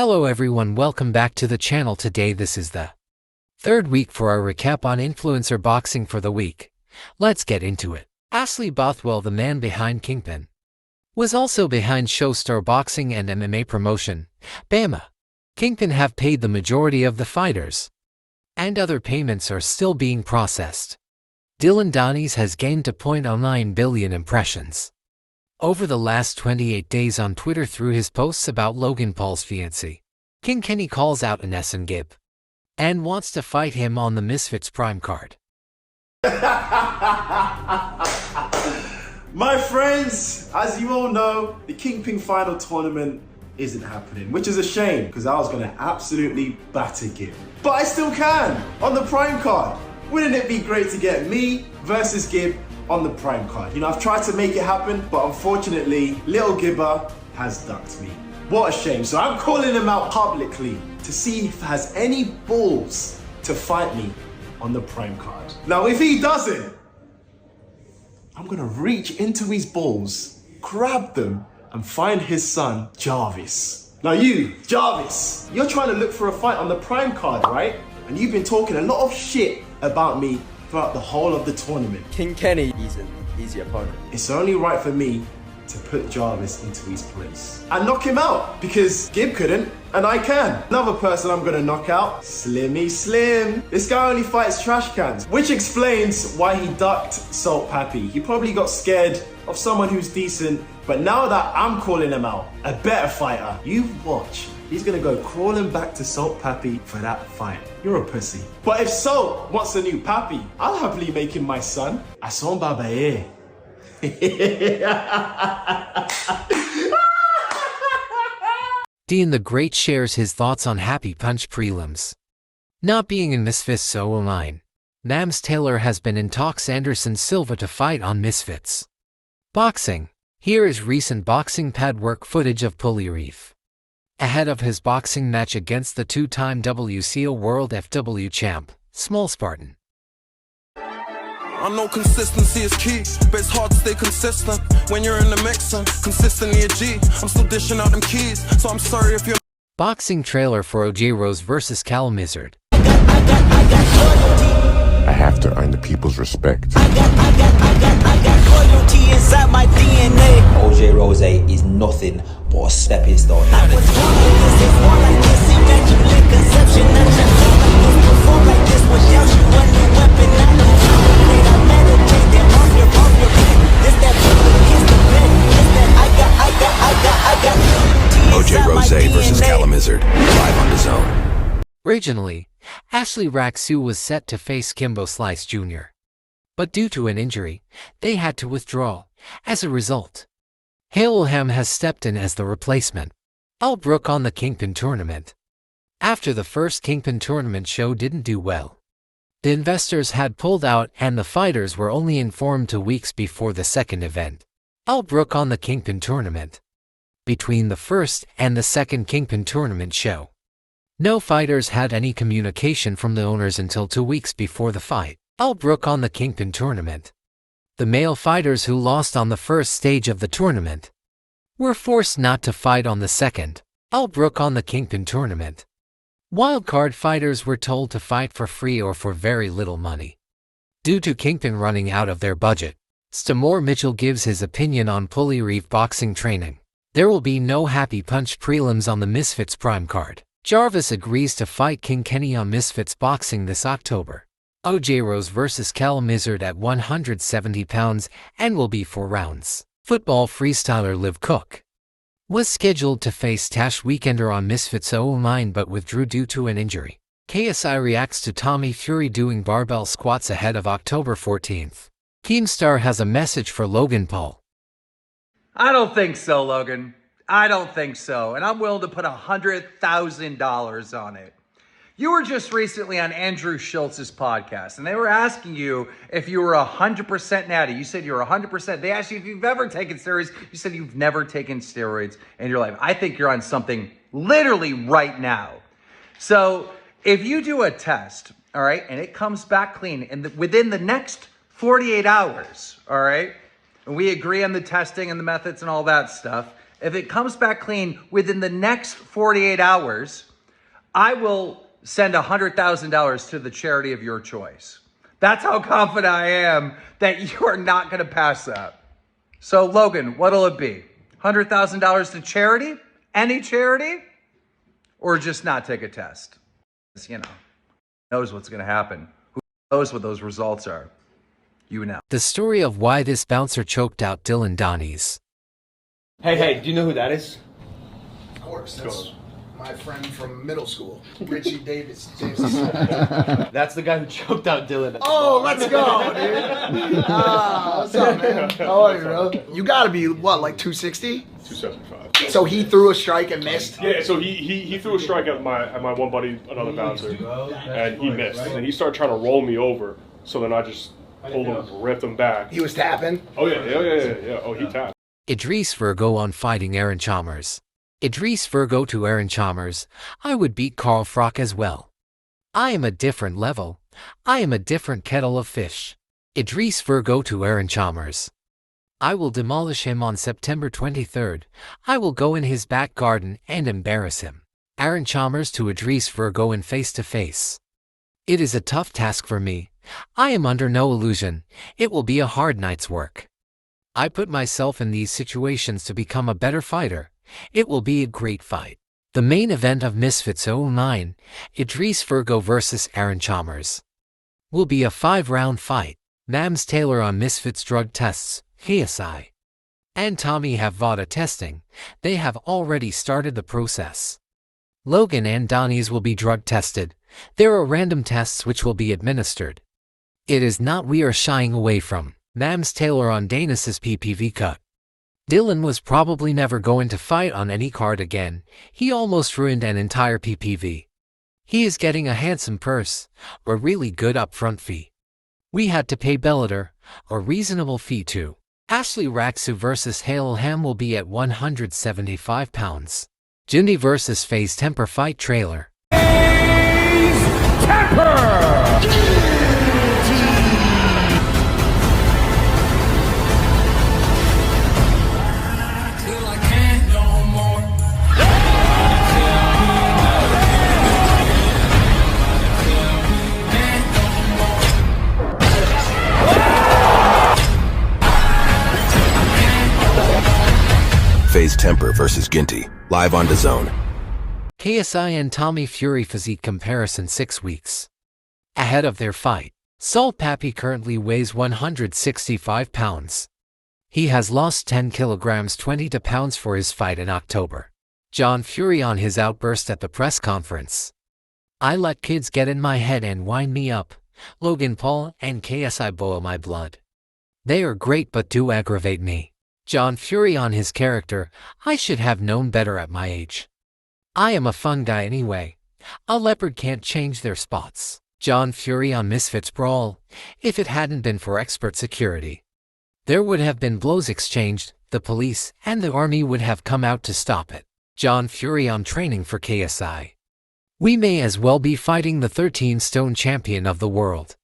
Hello everyone, welcome back to the channel. Today this is the third week for our recap on influencer boxing for the week. Let's get into it. Ashley Bothwell, the man behind Kingpin, was also behind Showstar Boxing and MMA promotion, BAMMA. Kingpin have paid the majority of the fighters, and other payments are still being processed. Dylan Donnies has gained 2.09 billion impressions over the last 28 days on Twitter through his posts about Logan Paul's fiancée. King Kenny calls out Anesan Gibb and wants to fight him on the Misfits Prime card. My friends, as you all know, the Kingpin final tournament isn't happening, which is a shame because I was going to absolutely batter Gibb. But I still can on the Prime card. Wouldn't it be great to get me versus Gibb on the Prime card? You know, I've tried to make it happen, but unfortunately, little Gibber has ducked me. What a shame. So I'm calling him out publicly to see if he has any balls to fight me on the Prime card. Now, if he doesn't, I'm gonna reach into his balls, grab them, and find his son, Jarvis. Now you, Jarvis, you're trying to look for a fight on the Prime card, right? And you've been talking a lot of shit about me throughout the whole of the tournament. King Kenny is an easy opponent. It's only right for me to put Jarvis into his place and knock him out because Gibb couldn't and I can. Another person I'm gonna knock out, Slimmy Slim. This guy only fights trash cans, which explains why he ducked Salt Pappy. He probably got scared of someone who's decent, but now that I'm calling him out, a better fighter, you watch. He's gonna go crawling back to Salt Pappy for that fight. You're a pussy. But if Salt wants a new Pappy, I'll happily make him my son. Ason Babaye. Dean the Great shares his thoughts on Happy Punch prelims not being in Misfits so online. Nams Taylor has been in talks Anderson Silva to fight on Misfits Boxing. Here is recent boxing pad work footage of Pulireef ahead of his boxing match against the two-time WCO World FW champ, Small Spartan. I know consistency is key, but it's hard to stay consistent when you're in the mix and consistently a G. I'm still dishing out them keys, so I'm sorry if you're... Boxing trailer for OJ Rose vs. Callum Izard. I have to earn the people's respect. I got loyalty inside my DNA. OJ Rose is nothing but a stepping stone. I was born like this, it's more like this. Immaculate conception, not your love. Perform like this without you, one new weapon. I know I meditate, then off your back. This that people against the bed. This that I got OJ Rose vs. Callum Izard, live on the Zone. Originally, Ashley Raksue was set to face Kimbo Slice Jr., but due to an injury, they had to withdraw. As a result, Haleham has stepped in as the replacement. Al Brook on the Kingpin tournament. After the first Kingpin tournament show didn't do well, the investors had pulled out and the fighters were only informed 2 weeks before the second event. Al Brook on the Kingpin tournament. Between the first and the second Kingpin tournament show, no fighters had any communication from the owners until 2 weeks before the fight. Al Brook on the Kingpin tournament. The male fighters who lost on the first stage of the tournament were forced not to fight on the second. Al Brook on the Kingpin tournament. Wildcard fighters were told to fight for free or for very little money. Due to Kingpin running out of their budget, Stamore Mitchell gives his opinion on Pulireef boxing training. There will be no Happy Punch prelims on the Misfits Prime card. Jarvis agrees to fight King Kenny on Misfits Boxing this October. OJ Rose vs. Callum Izard at 170 pounds and will be 4 rounds. Football freestyler Liv Cook was scheduled to face Tash Weekender on Misfits 09 but withdrew due to an injury. KSI reacts to Tommy Fury doing barbell squats ahead of October 14th. Keemstar has a message for Logan Paul. I don't think so, Logan. I don't think so. And I'm willing to put $100,000 on it. You were just recently on Andrew Schultz's podcast, and they were asking you if you were 100% natty. You said you were 100%. They asked you if you've ever taken steroids. You said you've never taken steroids in your life. I think you're on something literally right now. So if you do a test, all right, and it comes back clean within the next 48 hours, all right, and we agree on the testing and the methods and all that stuff, if it comes back clean within the next 48 hours, I will send $100,000 to the charity of your choice. That's how confident I am that you are not going to pass that. So, Logan, what'll it be? $100,000 to charity? Any charity? Or just not take a test? You know, knows what's going to happen. Who knows what those results are? You know. The story of why this bouncer choked out Dylan Donnies. Hey, do you know who that is? Of course, that's my friend from middle school, Richie Davis. That's the guy who choked out Dylan. Oh, let's go, dude. What's up, man? How are you, bro? You gotta be, what, like 260? 275. So he threw a strike and missed? Yeah, so he threw a strike at my one buddy, another bouncer, and he missed. And he started trying to roll me over, so then I just pulled him, ripped him back. He was tapping? Oh, yeah. Oh, he tapped. Idris Virgo on fighting Aaron Chalmers. Idris Virgo to Aaron Chalmers, I would beat Carl Froch as well. I am a different level. I am a different kettle of fish. Idris Virgo to Aaron Chalmers. I will demolish him on September 23rd. I will go in his back garden and embarrass him. Aaron Chalmers to Idris Virgo in face-to-face. It is a tough task for me. I am under no illusion. It will be a hard night's work. I put myself in these situations to become a better fighter. It will be a great fight. The main event of Misfits 09, Idris Virgo vs. Aaron Chalmers, will be a 5-round fight. Nams Taylor on Misfits drug tests, KSI, and Tommy have VADA testing. They have already started the process. Logan and Donnies will be drug tested. There are random tests which will be administered. It is not we are shying away from. Nams Taylor on Danis's PPV cut. Dylan was probably never going to fight on any card again. He almost ruined an entire PPV. He is getting a handsome purse, a really good upfront fee. We had to pay Bellator a reasonable fee too. Ashley Raksu vs. Hale Ham will be at 175 pounds. Jindy vs. FaZe Temper fight trailer. FaZe Temper versus Ginty, live on DAZN. KSI and Tommy Fury physique comparison 6 weeks ahead of their fight. Salt Pappy currently weighs 165 pounds. He has lost 10 kilograms 22 pounds for his fight in October. John Fury on his outburst at the press conference. I let kids get in my head and wind me up. Logan Paul and KSI boil my blood. They are great but do aggravate me. John Fury on his character, I should have known better at my age. I am a fun guy anyway. A leopard can't change their spots. John Fury on Misfits Brawl, if it hadn't been for expert security, there would have been blows exchanged, the police and the army would have come out to stop it. John Fury on training for KSI. We may as well be fighting the 13-stone champion of the world.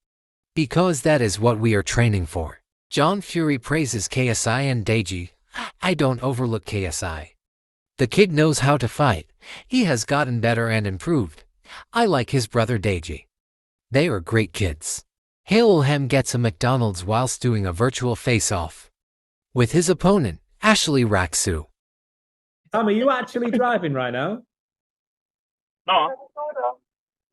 Because that is what we are training for. John Fury praises KSI and Deji. I don't overlook KSI. The kid knows how to fight. He has gotten better and improved. I like his brother Deji. They are great kids. Halehem gets a McDonald's whilst doing a virtual face-off with his opponent, Ashley Raksu. Tom, are you actually driving right now? No.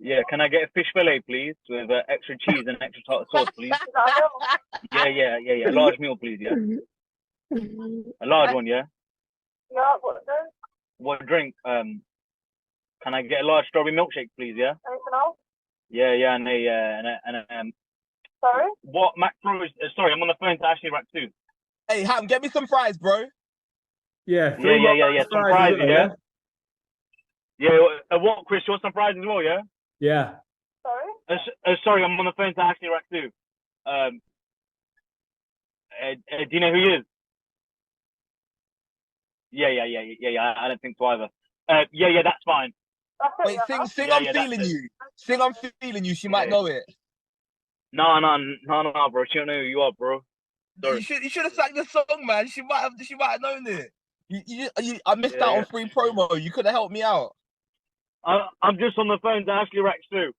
Yeah, can I get a fish fillet, please, with extra cheese and extra tartar sauce, please? Yeah. A large meal, please, yeah? A large one, yeah? Yeah, what drink? What drink? Can I get a large strawberry milkshake, please, yeah? Anything else? Yeah, and Sorry? What, Mac Pro is, sorry, I'm on the phone to Ashley Raksu. Hey, Ham, get me some fries, bro. Yeah, some fries, yeah? Yeah, what, Chris, you want some fries as well, yeah? Yeah. Sorry? Sorry, I'm on the phone to Ashley Raksu. Do you know who he is? Yeah, I don't think so either. Yeah, that's fine. Wait, sing I'm feeling you. Sing I'm feeling you, she might know it. No, bro. She don't know who you are, bro. Sorry. You should have sang the song, man. She might have known it. I missed out on free promo. You could have helped me out. I'm just on the phone to Ashley Raxu.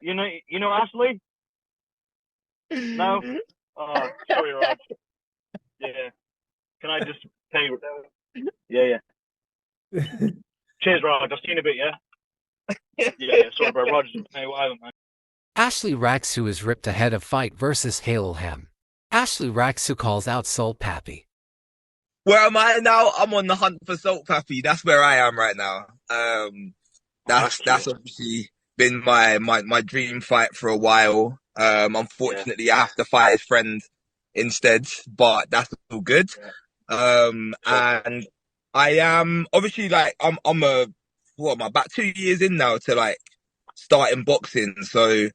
You know Ashley? No? Oh, sorry, Raj. Yeah. Can I just pay? Yeah. Cheers, Raj. I'll see you in a bit, yeah? Yeah, sorry, bro. Raj, hey, whatever, man. Ashley Raxu is ripped ahead of fight versus Halelham. Ashley Raxu calls out Salt Pappy. Where am I now? I'm on the hunt for Salt Pappy. That's where I am right now. That's obviously been my dream fight for a while. Unfortunately, I have to fight his friend instead, but that's all good. And I am obviously like I'm about 2 years in now to like starting boxing, so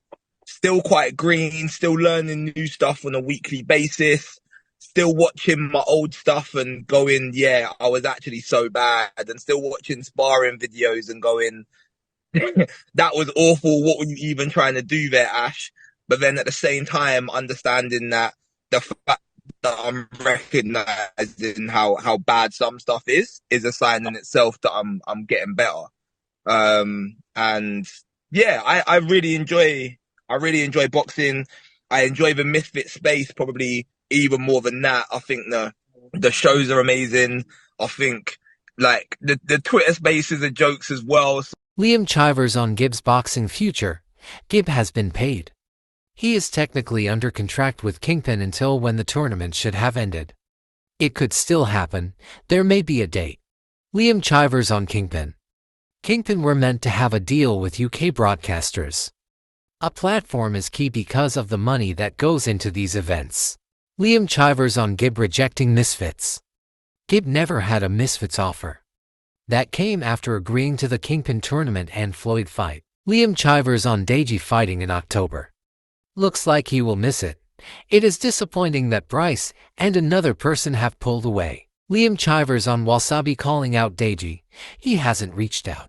still quite green, still learning new stuff on a weekly basis, still watching my old stuff and going, yeah, I was actually so bad, and still watching sparring videos and going, that was awful. What were you even trying to do there, Ash? But then at the same time, understanding that the fact that I'm recognizing how bad some stuff is a sign in itself that I'm getting better. And yeah, I really enjoy boxing. I enjoy the Misfit space probably even more than that. I think the shows are amazing. I think like the Twitter spaces are jokes as well. Liam Chivers on Gibbs' boxing future. Gibb has been paid. He is technically under contract with Kingpin until when the tournament should have ended. It could still happen. There may be a date. Liam Chivers on Kingpin. Kingpin were meant to have a deal with UK broadcasters. A platform is key because of the money that goes into these events. Liam Chivers on Gibb rejecting Misfits. Gibb never had a Misfits offer. That came after agreeing to the Kingpin tournament and Floyd fight. Liam Chivers on Deji fighting in October. Looks like he will miss it. It is disappointing that Bryce and another person have pulled away. Liam Chivers on Wasabi calling out Deji. He hasn't reached out.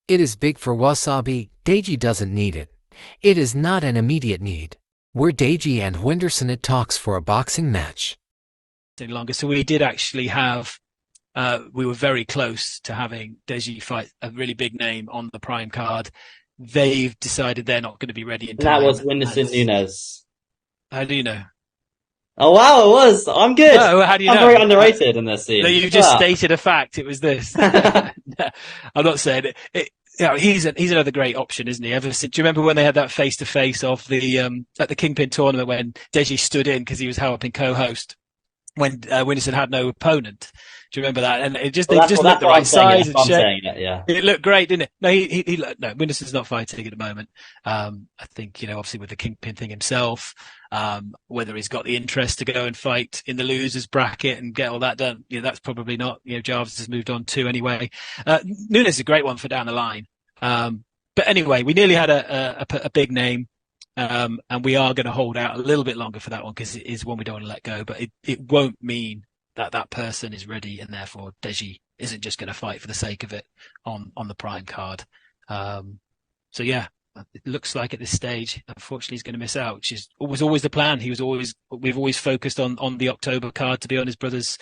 It is big for Wasabi. Deji doesn't need it. It is not an immediate need. We're Deji and Wenderson at talks for a boxing match. Longer, so we did actually have. We were very close to having Deji fight a really big name on the Prime card. They've decided they're not going to be ready in time. That was Wenderson Nunes. How do you know? Oh wow, it was. I'm good. No, how do you I'm know? very underrated in this scene. No, you just stated a fact. It was this. I'm not saying it. You know, he's another great option, isn't he? Do you remember when they had that face to face of the at the Kingpin tournament when Deji stood in because he was helping co-host when Wenderson had no opponent? Do you remember that? And it just they just looked the right size and shape. It looked great, didn't it? No, no. Wenderson's not fighting at the moment. I think obviously with the Kingpin thing himself, whether he's got the interest to go and fight in the losers bracket and get all that done, that's probably not. Jarvis has moved on too anyway. Nunes is a great one for down the line. But anyway, we nearly had a big name. And we are going to hold out a little bit longer for that one because it is one we don't want to let go. But it won't mean that person is ready, and therefore Deji isn't just going to fight for the sake of it on the Prime card. So yeah, it looks like at this stage, unfortunately, he's going to miss out, which was always the plan. We've always focused on the October card to be on his brother's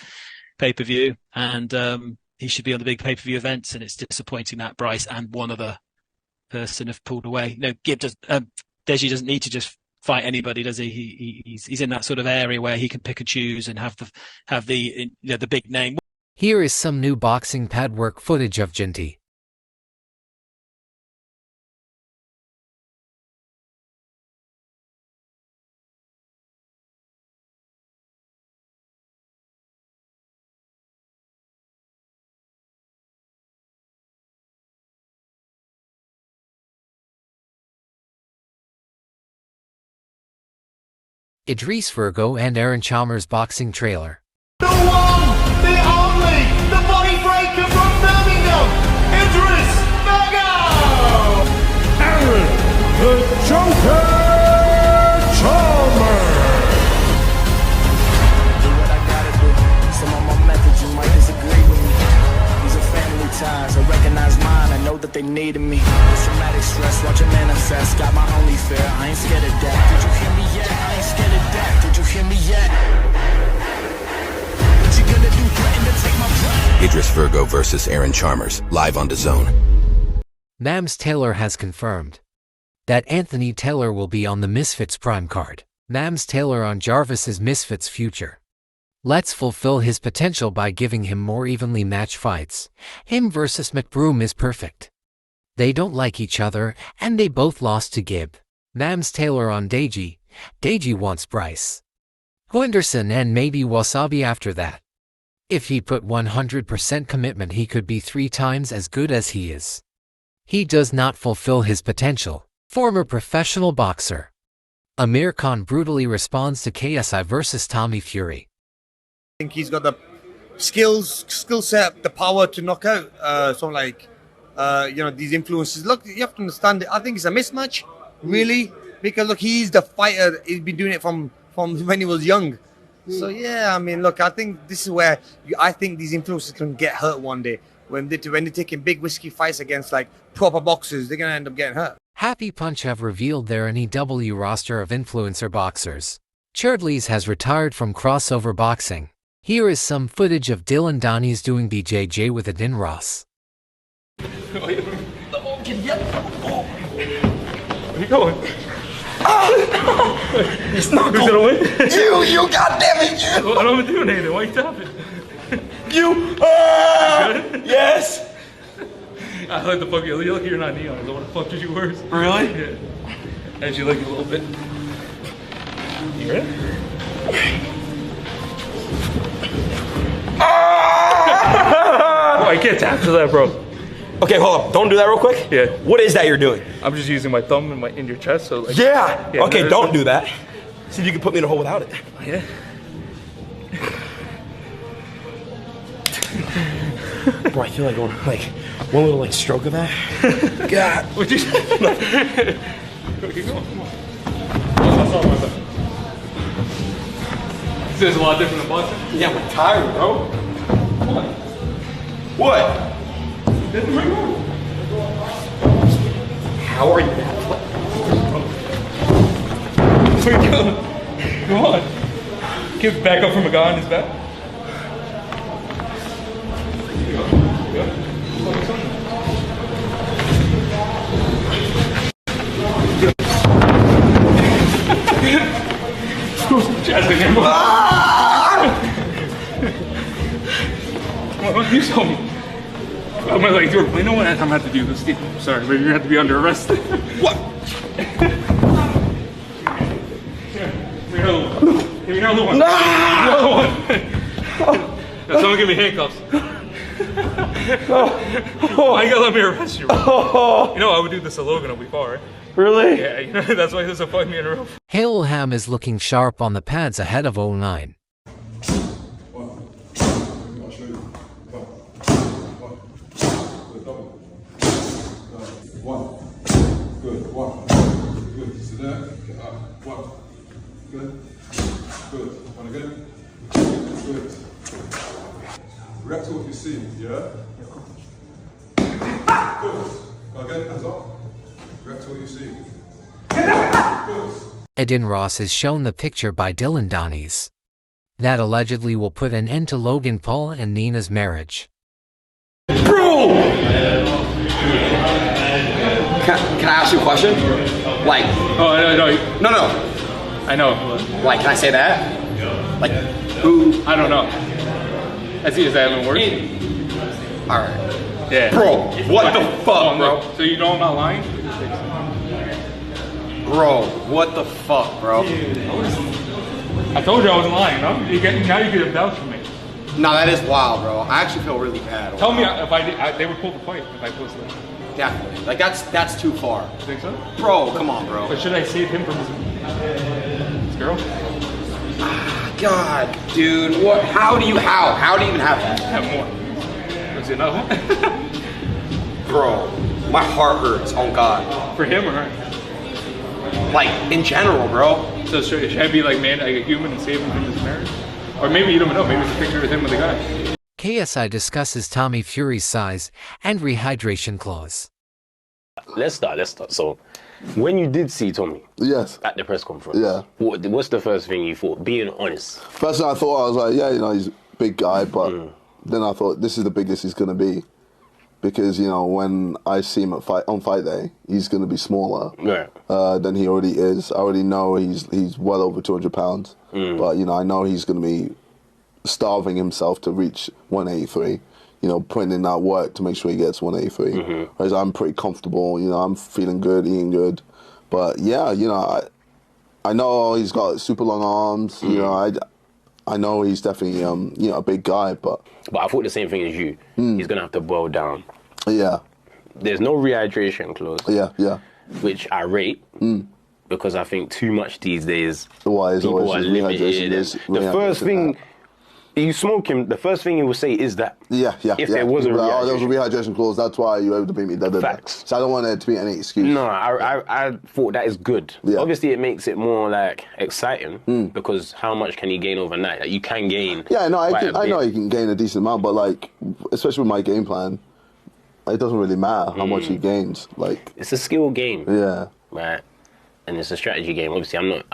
pay-per-view, and he should be on the big pay-per-view events. And it's disappointing that Bryce and one other person have pulled away. No, Deji doesn't need to just fight anybody, does he? He's in that sort of area where he can pick and choose and have the big name. Here is some new boxing pad work footage of Ginty. Idris Virgo and Aaron Chalmers boxing trailer. The one, the only, the body breaker from Birmingham, Idris Virgo! Aaron, the Joker Chalmers! Do what I gotta do. Some of my methods you might disagree with me. These are family ties, I recognize mine, I know that they needed me. Traumatic stress, watch it manifest, got my only fear, I ain't scared of death. Did you hear me yet? I ain't scared of death. Did you hear me yet? What you gonna do? Threaten Idris Virgo versus Aaron Chalmers, live on DAZN. Nams Taylor has confirmed that Anthony Taylor will be on the Misfits Prime card. Nams Taylor on Jarvis's Misfits future. Let's fulfill his potential by giving him more evenly matched fights. Him versus McBroom is perfect. They don't like each other, and they both lost to Gibb. Nams Taylor on Deji. Deji wants Bryce Henderson and maybe Wasabi after that. If he put 100% commitment, he could be 3 times as good as he is. He does not fulfill his potential. Former professional boxer Amir Khan brutally responds to KSI versus Tommy Fury. I think he's got the skill set, the power to knock out these influences. Look, you have to understand it. I think it's a mismatch, really, because look, he's the fighter. He's been doing it from when he was young. So yeah, I mean, look, I think this is where I think these influences can get hurt one day when they're taking big risky fights against like proper boxers. They're gonna end up getting hurt. Happy Punch have revealed their NEW roster of influencer boxers. Churdleys has retired from crossover boxing. Here is some footage of Dylan Donnie's doing BJJ with Adin Ross. Where are you going? It's not Who's gonna win. You goddamn it, you! What am I doing, Nathan? Why are you tapping? You! Yes! I like the fuck you. You're lucky you're not neon. So what the fuck did you worse? Really? Yeah. As you like a little bit. You ready? Bro, I can't tap to that, bro. Okay, hold up. Don't do that real quick. Yeah. What is that you're doing? I'm just using my thumb in your chest, so like. Yeah. Okay, don't no. do that. See if you can put me in a hole without it. Yeah. Bro, I feel like going like one little stroke of that. God. What'd you say? Keep going. Come on. What's up? This is a lot different than boxing. Yeah, I'm tired, bro. What? How are you? Where you going? Come on. Get back up from a guy on his back. Come on, you show me. Oh, my legs work. I know what I'm gonna have to do this. Sorry, but you're gonna have to be under arrest. What? Give me another one. No! Another one. Someone give me handcuffs. I ain't gonna let me arrest you. Bro. You know I would do this to Logan before, right? Really? Yeah, you know that's why there's a fight me in a row. Haleham is looking sharp on the pads ahead of 09. One. Good. One. Good. Sit down. One. Good. Good. One again. Good. React to what you see, yeah? Good. Again, hands off. React to what you see. Good. Adin Ross is shown the picture by Dylan Donnies that allegedly will put an end to Logan Paul and Nina's marriage. Bro! Can I ask you a question? Like, oh, no. I know. Like, can I say that? Like, who? I don't know. Is that even worse? Alright. Yeah. Bro, what the fuck, bro? So you know I'm not lying? Bro, what the fuck, bro? I told you I wasn't lying, no? Now you get a vouch for me. No, that is wild, bro. I actually feel really bad. Tell me if I did, they would pull the fight if I posted it. Definitely. Like, that's too far. You think so? Bro, come on, bro. But should I save him from his girl? God, dude, what? How do you even have that? Have more. Is it another one? Bro, my heart hurts. Oh God. For him or her? Like in general, bro. So should I be like a human and save him from this marriage? Or maybe you don't know. Maybe it's a picture of him with a guy. KSI discusses Tommy Fury's size and rehydration clause. Let's start. So, when you did see Tommy, yes, at the press conference, yeah, what's the first thing you thought? Being honest. First thing I thought, I was like, yeah, he's a big guy, but then I thought this is the biggest he's going to be. Because, you know, when I see him on fight day, he's going to be smaller than he already is. I already know he's well over 200 pounds. But, you know, I know he's going to be starving himself to reach 183. You know, putting in that work to make sure he gets 183. Whereas I'm pretty comfortable. You know, I'm feeling good, eating good. But, yeah, you know, I know he's got super long arms. You know, I know he's definitely, you know, a big guy, but I thought the same thing as you. He's going to have to boil down. Yeah. There's no rehydration clause. Yeah. Which I rate because I think too much these days, people are limited. The first thing you smoke him, the first thing he will say is that. Yeah. If there was a rehydration. There was a rehydration clause, that's why you were able to beat me. Facts. So I don't want there to be any excuse. No, I thought that is good. Yeah. Obviously, it makes it more like exciting because how much can he gain overnight? Like, you can gain. Yeah, no, I know he can gain a decent amount, but like, especially with my game plan, it doesn't really matter how much he gains. Like, it's a skill game. Yeah. Right. And it's a strategy game. Obviously, I'm not.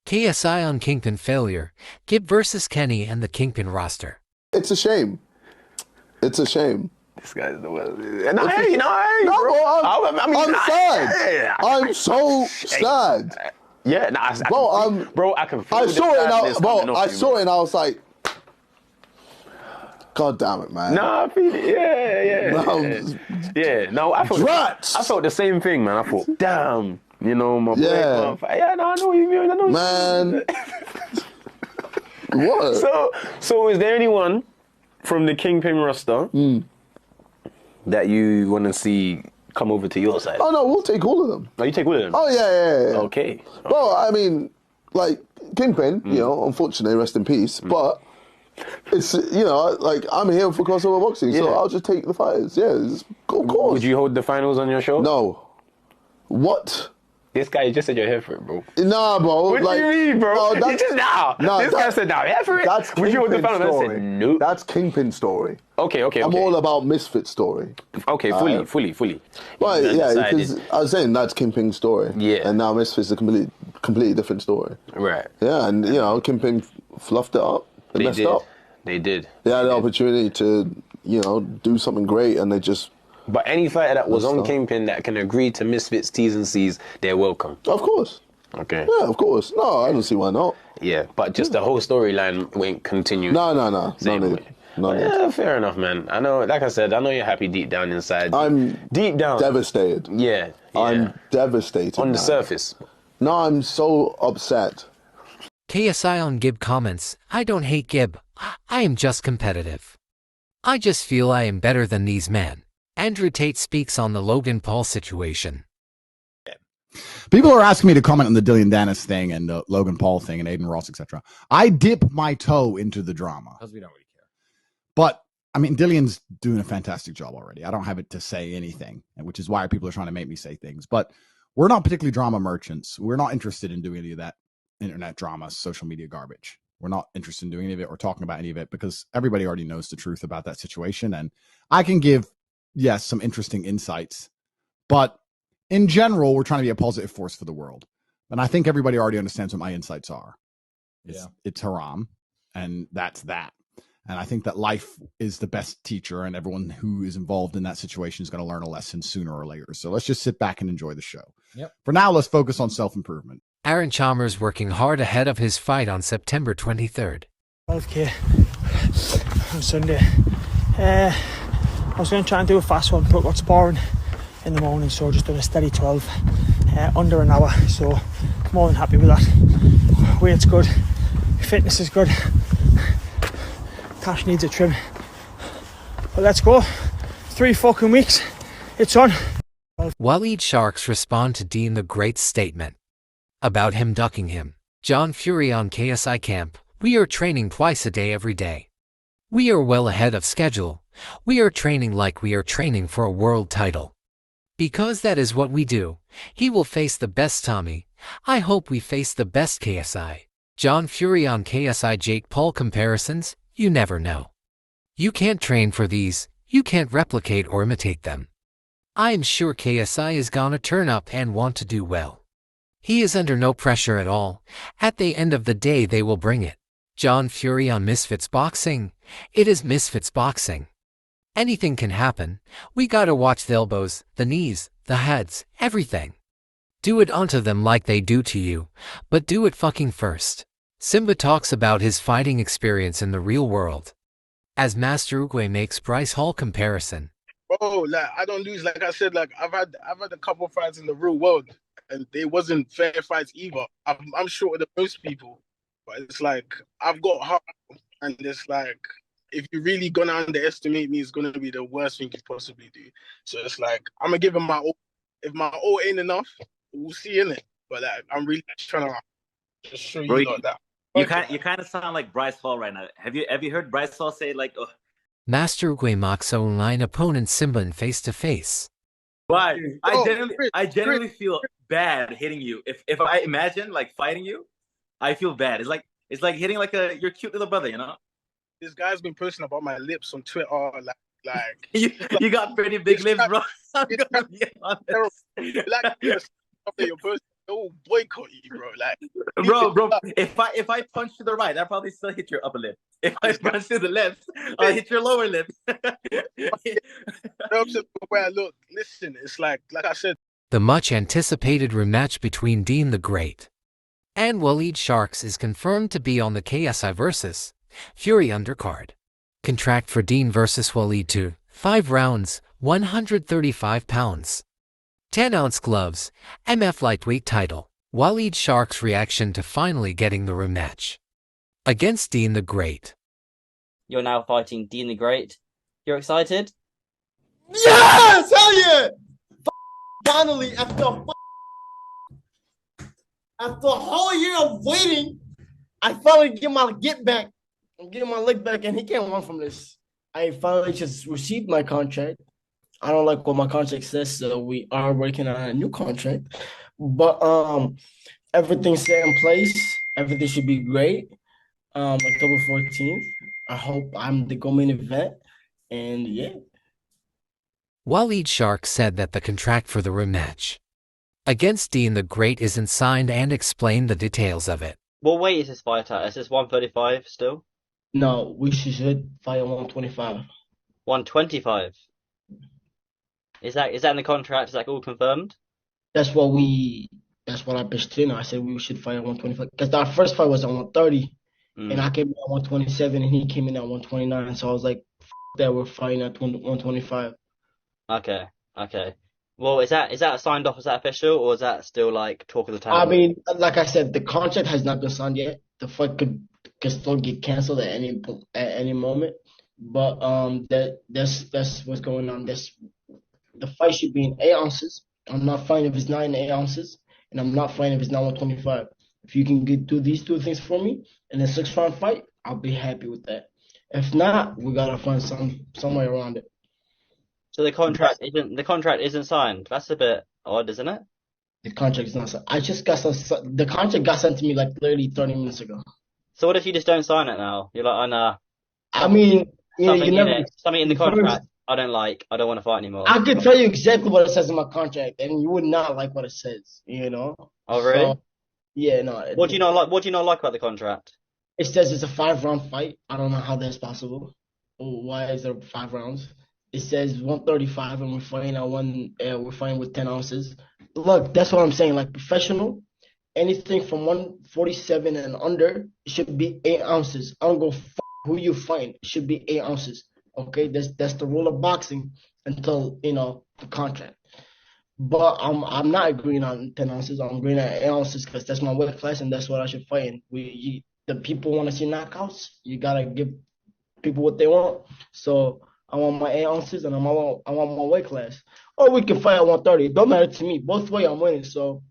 KSI on Kingpin failure. Gib versus Kenny and the Kingpin roster. It's a shame. It's a shame. This guy's the worst. And I'm sad. I'm so sad. Yeah, bro, I can feel I saw it now, bro. I saw it and I was like, God damn it, man. Nah, I feel it. Yeah. No, I felt the same thing, man. I thought, damn. You know, my boy. No, I know what you mean. I know. Man. What? So is there anyone from the Kingpin roster that you want to see come over to your side? Oh, no, we'll take all of them. Oh, you take all of them? Oh, yeah. Okay. Well, I mean, like, Kingpin, you know, unfortunately, rest in peace, but it's, you know, like, I'm here for crossover boxing, so I'll just take the fighters. Yeah, of course. Would you hold the finals on your show? No. What? This guy just said you're here for it, bro. Nah, bro. What do you mean, bro? You just this guy said now, here for it. That's Would you hold the finals? story. I said no. That's Kingpin story. Okay. I'm all about Misfit story. Okay, fully. Well, yeah, because I was saying that's Kingpin's story. Yeah. And now Misfit's a completely different story. Right. Yeah, and, you know, Kingpin fluffed it up. They messed up. They did. They had the opportunity to, you know, do something great, and they just... But any fighter that was on Kingpin that can agree to Misfits T's and C's, they're welcome. Of course. Okay. Yeah, of course. No, I don't see why not. Yeah, but just the whole storyline won't continue. No. Yeah, fair enough, man. I know, like I said, I know you're happy deep down inside. I'm deep down devastated. Yeah. I'm devastated. On the surface. No, I'm so upset. KSI on Gib comments, I don't hate Gib. I am just competitive. I just feel I am better than these men. Andrew Tate speaks on the Logan Paul situation. People are asking me to comment on the Dillian Dennis thing and the Logan Paul thing and Aiden Ross, etc. I dip my toe into the drama. Because we don't really care. But, I mean, Dillian's doing a fantastic job already. I don't have it to say anything, which is why people are trying to make me say things. But we're not particularly drama merchants. We're not interested in doing any of that internet drama, social media garbage. We're not interested in doing any of it or talking about any of it because everybody already knows the truth about that situation. And I can give, yes, some interesting insights. But in general, we're trying to be a positive force for the world. And I think everybody already understands what my insights are. It's haram, and that's that. And I think that life is the best teacher, and everyone who is involved in that situation is going to learn a lesson sooner or later. So let's just sit back and enjoy the show. Yep. For now, let's focus on self-improvement. Aaron Chalmers working hard ahead of his fight on September 23rd. 12k on Sunday. I was going to try and do a fast one, but got sparring in the morning, so just done a steady 12, under an hour. So more than happy with that. Weight's good, fitness is good. Cash needs a trim, but let's go. 3 fucking weeks, it's on. Waleed Sharks respond to Dean the Great's statement about him ducking him. John Fury on KSI Camp. We are training twice a day every day. We are well ahead of schedule. We are training like we are training for a world title. Because that is what we do. He will face the best Tommy. I hope we face the best KSI. John Fury on KSI Jake Paul comparisons. You never know. You can't train for these. You can't replicate or imitate them. I am sure KSI is gonna turn up and want to do well. He is under no pressure at all. At the end of the day, they will bring it. John Fury on Misfits Boxing. It is Misfits Boxing. Anything can happen. We gotta watch the elbows, the knees, the heads, everything. Do it onto them like they do to you, but do it fucking first. Simba talks about his fighting experience in the real world. As Master Uguay makes Bryce Hall comparison. Bro, like I don't lose. Like I said, like I've had a couple fights in the real world, and they wasn't fair fights either. I'm shorter than most people, but it's like I've got heart, and it's like if you're really gonna underestimate me, it's gonna be the worst thing you possibly do. So it's like I'm gonna give him my all. If my all ain't enough, we'll see in it. But like, I'm really trying to just show you lot that. You kind of sound like Bryce Hall right now. Have you heard Bryce Hall say like, oh. Master Uguay mocks online opponent Simba in face-to-face. Right. I generally feel bad hitting you. If I imagine like fighting you, I feel bad. It's like hitting like your cute little brother, you know? This guy's been posting about my lips on Twitter, like you got pretty big lips, bro. I'm gonna be honest. Your person, they'll boycott you, bro. Like, bro. If I punch to the right, I probably still hit your upper lip. If I punch to the left, I'll hit your lower lip. Where I look, listen, it's like I said. The much-anticipated rematch between Dean the Great and Waleed Sharks is confirmed to be on the KSI vs. Fury undercard. Contract for Dean vs. Waleed 2, 5 rounds, 135 pounds. 10-ounce gloves, MF lightweight title. Waleed Shark's reaction to finally getting the rematch against Dean the Great. You're now fighting Dean the Great. You're excited? Yes! Hell yeah! Finally, after a whole year of waiting, I finally get my back. I'm getting my leg back, and he can't run from this. I finally just received my contract. I don't like what my contract says, so we are working on a new contract. But everything's set in place. Everything should be great. October 14th. I hope I'm the go-main event. And yeah. Waleed Shark said that the contract for the rematch against Dean the Great isn't signed and explained the details of it. What weight is this fight at? Is this 135 still? No, we should fight at 125. 125? Is that in the contract? Is that all confirmed? That's what I pitched in. I said we should fight at 125. Because our first fight was at 130. And I came in at 127 and he came in at 129. So I was like, that we're fighting at 125. Okay. Well, is that signed off? Is that official, or is that still like talk of the town? I mean, like I said, the contract has not been signed yet. The fight could still get canceled at any moment. But that's what's going on. The fight should be in 8 ounces. I'm not fighting if it's not in 8 ounces, and I'm not fighting if it's not 125. If you can do these two things for me in a 6-round fight, I'll be happy with that. If not, we gotta find some way around it. So the contract isn't signed. That's a bit odd, isn't it? The contract is not signed. The contract got sent to me like literally 30 minutes ago. So what if you just don't sign it now? You're like, oh no. I mean, something in the contract I don't like. I don't want to fight anymore. I could tell you exactly what it says in my contract, and you would not like what it says. You know? Oh really? So, yeah, no. What do you not like? What do you not like about the contract? It says it's a 5-round fight. I don't know how that's possible. Why is there 5 rounds? It says 135, and we're fighting with 10 ounces. Look, that's what I'm saying. Like professional, anything from 147 and under, it should be 8 ounces. I don't go who you fight. It should be 8 ounces. Okay, that's the rule of boxing until the contract. But I'm not agreeing on 10 ounces. I'm agreeing on 8 ounces because that's my weight class and that's what I should fight in. The people want to see knockouts. You gotta give people what they want. So I want my 8 ounces and I want my weight class. Or we can fight at 130. It don't matter to me. Both ways I'm winning. So,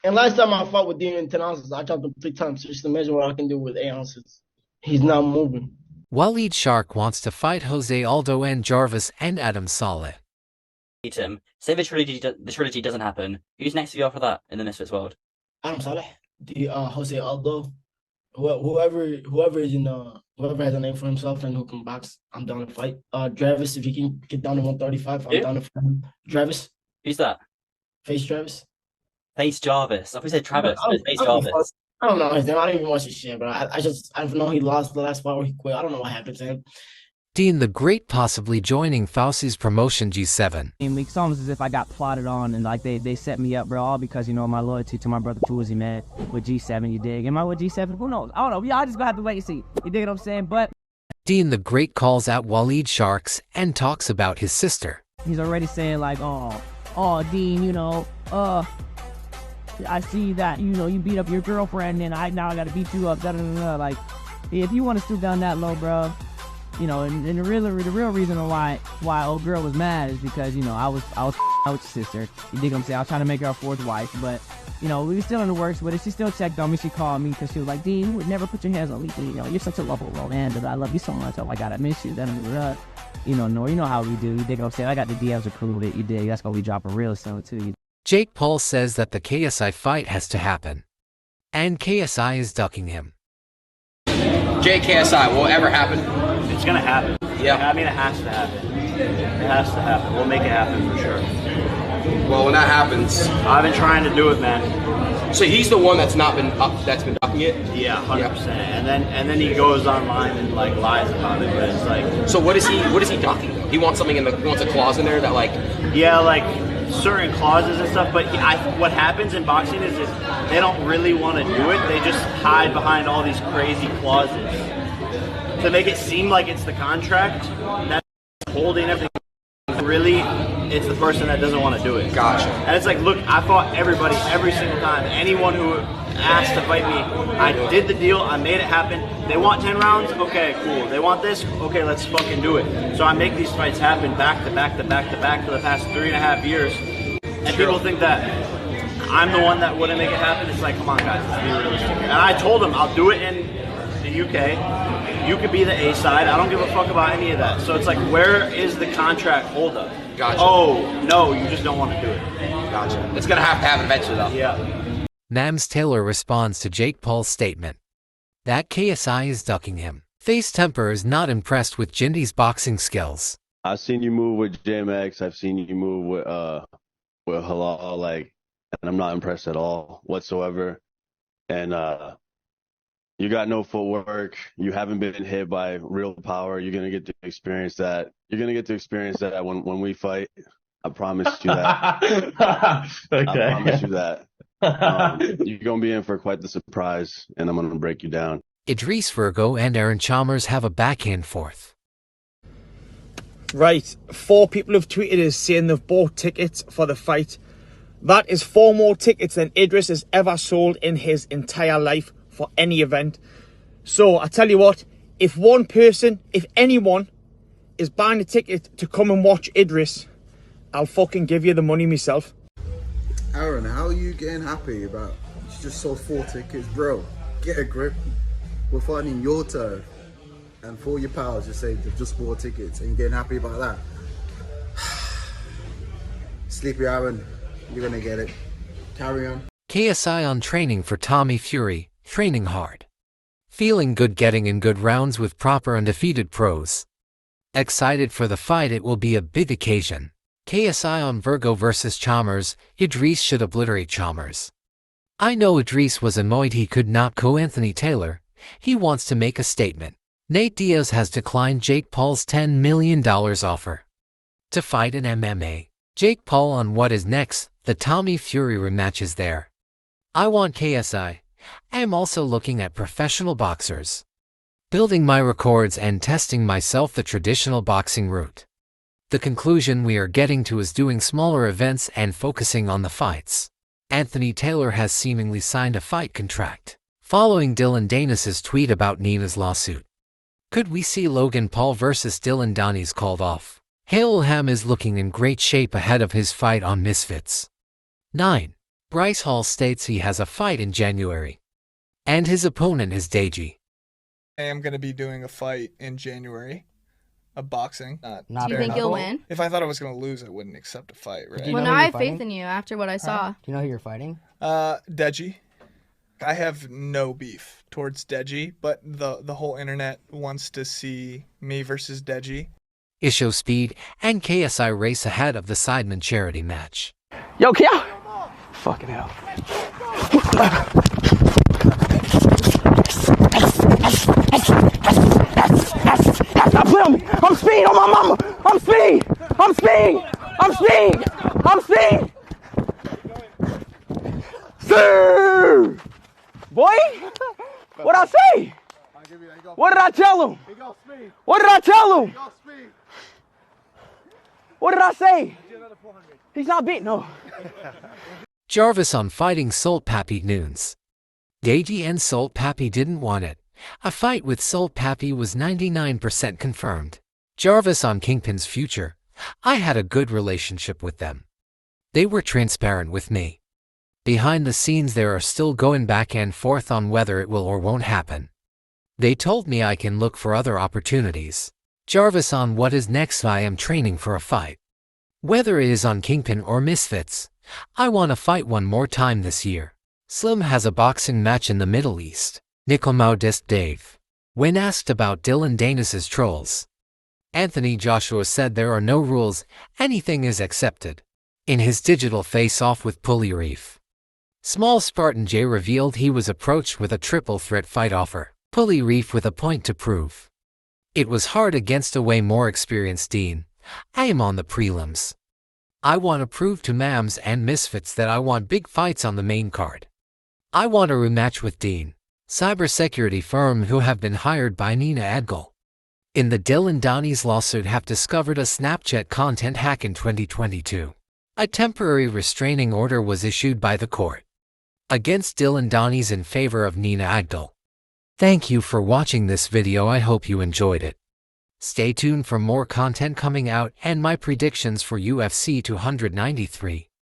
and last time I fought with Dean in 10 ounces, I dropped him 3 times. So just imagine what I can do with 8 ounces. He's not moving. Waleed Shark wants to fight Jose Aldo and Jarvis and Adam Saleh. Tim, say the trilogy doesn't happen. Who's next to you after that in the Misfits world? Adam Saleh, Jose Aldo, whoever is whoever has a name for himself and who can box, I'm down to fight. Travis, if he can get down to 135, I'm down to fight him. Travis. Who's that? Face Travis. Face Jarvis. I thought you said Travis. Face Jarvis. I don't know his name. I don't even watch his shit, bro. I know he lost the last fight where he quit. I don't know what happened to him. Dean the Great possibly joining Fauci's promotion G7. It's almost as if I got plotted on and like they set me up, bro, all because, you know, my loyalty to my brother Fuzi, man, with G7, you dig? Am I with G7? Who knows? I don't know. Y'all just gonna have to wait and see. You dig what I'm saying? But Dean the Great calls out Waleed Sharks and talks about his sister. he's already saying like, oh, Dean, you know, I see that, you know, you beat up your girlfriend and I gotta beat you up, da da da da. Like, if you want to stoop down that low, bro, you know, and the real reason why old girl was mad is because, you know, I was with your sister. You dig what I'm saying? I was trying to make her a fourth wife, but, you know, we were still in the works with it. She still checked on me. She called me because she was like, Dean, you would never put your hands on me. You know, you're such a lovable man, but I love you so much. Oh my God, I miss you. You know how we do. You dig what I'm saying? I got the DMs to prove it. You dig? That's why we drop a real stuff too. Jake Paul says that the KSI fight has to happen, and KSI is ducking him. JKSI, will it ever happen? It's gonna happen. Yeah. I mean, it has to happen. It has to happen. We'll make it happen for sure. Well, when that happens, I've been trying to do it, man. So he's the one that's been ducking it. Yeah, 100%. And then he goes online and like lies about it. But it's like, so what is he ducking though? He wants something he wants a clause in there that like. Yeah, like certain clauses and stuff. But what happens in boxing is they don't really want to do it. They just hide behind all these crazy clauses to make it seem like it's the contract that's holding everything. Really, it's the person that doesn't want to do it. Gotcha. And it's like, look, I fought everybody every single time. Anyone who asked to fight me, I did the deal. I made it happen. They want 10 rounds? Okay, cool. They want this? Okay, let's fucking do it. So I make these fights happen back to back to back to back for the past 3.5 years. And people think that I'm the one that wouldn't make it happen. It's like, come on, guys, let's be realistic here. And I told them I'll do it in the UK. You could be the A side. I don't give a fuck about any of that. So it's like, where is the contract holdup? Gotcha. Oh, no, you just don't want to do it. Gotcha. It's going to happen eventually, though. Yeah. Nams Taylor responds to Jake Paul's statement that KSI is ducking him. Face Temper is not impressed with Jindy's boxing skills. I've seen you move with JMX. I've seen you move with Halal, and I'm not impressed at all whatsoever. And you got no footwork. You haven't been hit by real power. You're gonna get to experience that. You're gonna get to experience that when we fight. I promise you that. Okay. I promise you that. You're gonna be in for quite the surprise, and I'm gonna break you down. Idris Virgo and Aaron Chalmers have a back and forth. Right, 4 people have tweeted us saying they've bought tickets for the fight. That is 4 more tickets than Idris has ever sold in his entire life for any event. So I tell you what, if one person, if anyone is buying a ticket to come and watch Idris, I'll fucking give you the money myself. Aaron, how are you getting happy about you just sold 4 tickets? Bro, get a grip. We're fighting your turf. And for your pals, just say they've just bought tickets and you're getting happy about that. Sleepy Aaron, you're gonna get it. Carry on. KSI on training for Tommy Fury, training hard. Feeling good, getting in good rounds with proper undefeated pros. Excited for the fight, it will be a big occasion. KSI on Virgo versus Chalmers, Idris should obliterate Chalmers. I know Idris was annoyed he could not KO Anthony Taylor. He wants to make a statement. Nate Diaz has declined Jake Paul's $10 million offer to fight in MMA. Jake Paul on what is next, the Tommy Fury rematch is there. I want KSI. I am also looking at professional boxers. Building my records and testing myself the traditional boxing route. The conclusion we are getting to is doing smaller events and focusing on the fights. Anthony Taylor has seemingly signed a fight contract, following Dylan Danis's tweet about Nina's lawsuit. Could we see Logan Paul versus Dylan Danis called off? Haleham is looking in great shape ahead of his fight on Misfits. 9. Bryce Hall states he has a fight in January, and his opponent is Deji. I am going to be doing a fight in January, a boxing. Do you think you'll win? If I thought I was going to lose, I wouldn't accept a fight, right? Well, now I have faith in you after what I saw. Do you know who you're fighting? Deji. I have no beef towards Deji, but the whole internet wants to see me versus Deji. Isho Speed and KSI race ahead of the Sidemen charity match. Yo, Kia! Fucking hell. not play on me. I'm speed on my mama. I'm speed. I'm speed. I'm speed. I'm speed. Sir. Boy, what I say? What did I tell him? What did I tell him? What did I say? He's not beating, no. Jarvis on fighting Salt Papi Nunes. Deji and Salt Papi didn't want it. A fight with Salt Papi was 99% confirmed. Jarvis on Kingpin's future. I had a good relationship with them. They were transparent with me. Behind the scenes they are still going back and forth on whether it will or won't happen. They told me I can look for other opportunities. Jarvis on what is next. I am training for a fight. Whether it is on Kingpin or Misfits, I want to fight one more time this year. Slim has a boxing match in the Middle East. Nickelmau dissed Dave. When asked about Dylan Danis's trolls, Anthony Joshua said there are no rules, anything is accepted. In his digital face-off with Pulley Reef, Small Spartan J revealed he was approached with a triple threat fight offer. Pulley Reef with a point to prove. It was hard against a way more experienced Dean. I am on the prelims. I want to prove to Mams and Misfits that I want big fights on the main card. I want a rematch with Dean, cybersecurity firm who have been hired by Nina Adgal. In the Dylan Donnie's lawsuit have discovered a Snapchat content hack in 2022. A temporary restraining order was issued by the court against Dylan Donnie's in favor of Nina Adgal. Thank you for watching this video. I hope you enjoyed it. Stay tuned for more content coming out and my predictions for UFC 293.